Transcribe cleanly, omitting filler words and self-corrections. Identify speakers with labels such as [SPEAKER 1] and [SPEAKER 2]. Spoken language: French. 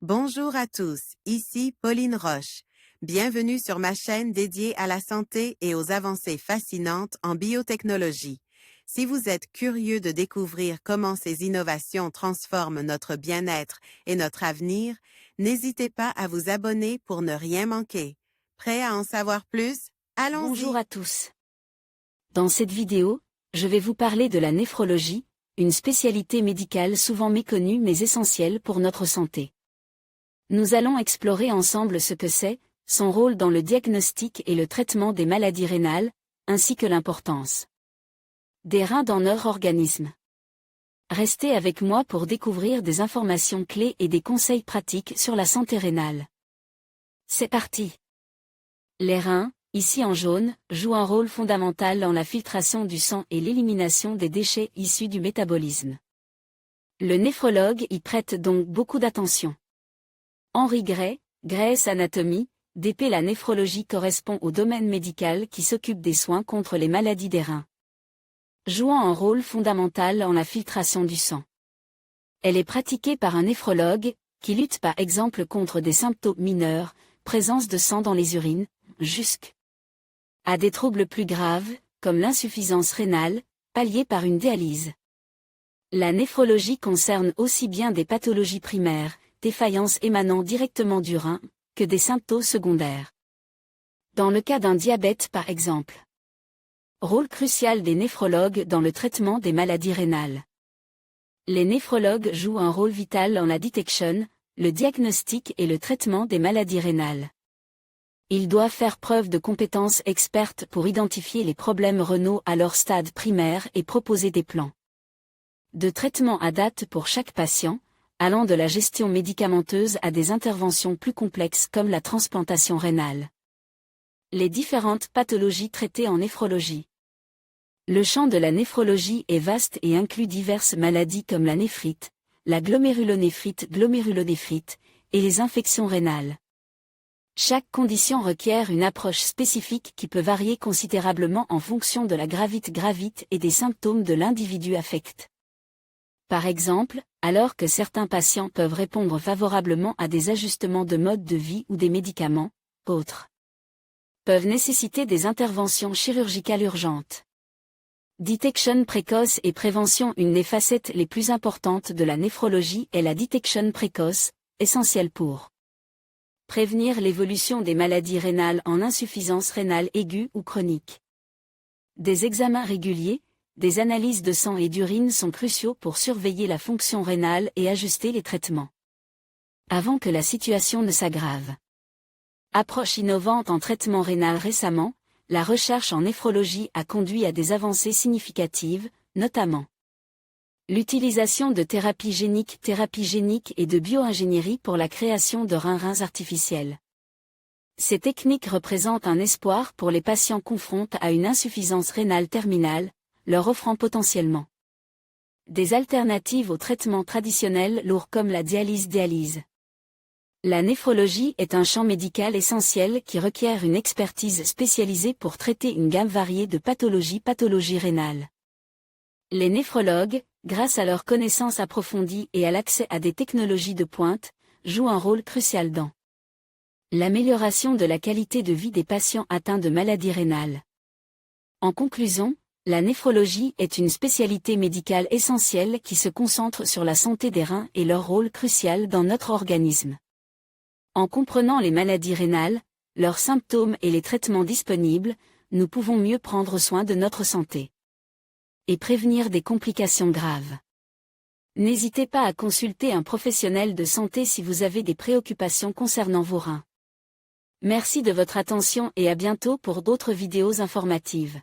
[SPEAKER 1] Bonjour à tous, ici Pauline Roche. Bienvenue sur ma chaîne dédiée à la santé et aux avancées fascinantes en biotechnologie. Si vous êtes curieux de découvrir comment ces innovations transforment notre bien-être et notre avenir, n'hésitez pas à vous abonner pour ne rien manquer. Prêt à en savoir plus?
[SPEAKER 2] Bonjour
[SPEAKER 1] Allons-y!
[SPEAKER 2] à tous. Dans cette vidéo, je vais vous parler de la néphrologie, une spécialité médicale souvent méconnue mais essentielle pour notre santé. Nous allons explorer ensemble ce que c'est, son rôle dans le diagnostic et le traitement des maladies rénales, ainsi que l'importance des reins dans notre organisme. Restez avec moi pour découvrir des informations clés et des conseils pratiques sur la santé rénale. C'est parti! Les reins, ici en jaune, jouent un rôle fondamental dans la filtration du sang et l'élimination des déchets issus du métabolisme. Le néphrologue y prête donc beaucoup d'attention. Henri Gray, Gray's Anatomy, DP. La néphrologie correspond au domaine médical qui s'occupe des soins contre les maladies des reins, jouant un rôle fondamental dans la filtration du sang. Elle est pratiquée par un néphrologue, qui lutte par exemple contre des symptômes mineurs, présence de sang dans les urines, jusqu'à des troubles plus graves, comme l'insuffisance rénale, palliée par une dialyse. La néphrologie concerne aussi bien des pathologies primaires, défaillances émanant directement du rein, que des symptômes secondaires. Dans le cas d'un diabète par exemple. Rôle crucial des néphrologues dans le traitement des maladies rénales. Les néphrologues jouent un rôle vital dans la détection, le diagnostic et le traitement des maladies rénales. Ils doivent faire preuve de compétences expertes pour identifier les problèmes rénaux à leur stade primaire et proposer des plans de traitement adaptés pour chaque patient, allant de la gestion médicamenteuse à des interventions plus complexes comme la transplantation rénale. Les différentes pathologies traitées en néphrologie. Le champ de la néphrologie est vaste et inclut diverses maladies comme la néphrite, la glomérulonéphrite, et les infections rénales. Chaque condition requiert une approche spécifique qui peut varier considérablement en fonction de la gravité et des symptômes de l'individu affecté. Par exemple, alors que certains patients peuvent répondre favorablement à des ajustements de mode de vie ou des médicaments, autres peuvent nécessiter des interventions chirurgicales urgentes. Détection précoce et prévention. Une des facettes les plus importantes de la néphrologie est la détection précoce, essentielle pour prévenir l'évolution des maladies rénales en insuffisance rénale aiguë ou chronique. Des examens réguliers, des analyses de sang et d'urine sont cruciaux pour surveiller la fonction rénale et ajuster les traitements avant que la situation ne s'aggrave. Approche innovante en traitement rénal. Récemment, la recherche en néphrologie a conduit à des avancées significatives, notamment l'utilisation de thérapie génique et de bioingénierie pour la création de reins artificiels. Ces techniques représentent un espoir pour les patients confrontés à une insuffisance rénale terminale, leur offrant potentiellement des alternatives aux traitements traditionnels lourds comme la dialyse. La néphrologie est un champ médical essentiel qui requiert une expertise spécialisée pour traiter une gamme variée de pathologies rénales. Les néphrologues, grâce à leurs connaissances approfondies et à l'accès à des technologies de pointe, jouent un rôle crucial dans l'amélioration de la qualité de vie des patients atteints de maladies rénales. En conclusion, la néphrologie est une spécialité médicale essentielle qui se concentre sur la santé des reins et leur rôle crucial dans notre organisme. En comprenant les maladies rénales, leurs symptômes et les traitements disponibles, nous pouvons mieux prendre soin de notre santé et prévenir des complications graves. N'hésitez pas à consulter un professionnel de santé si vous avez des préoccupations concernant vos reins. Merci de votre attention et à bientôt pour d'autres vidéos informatives.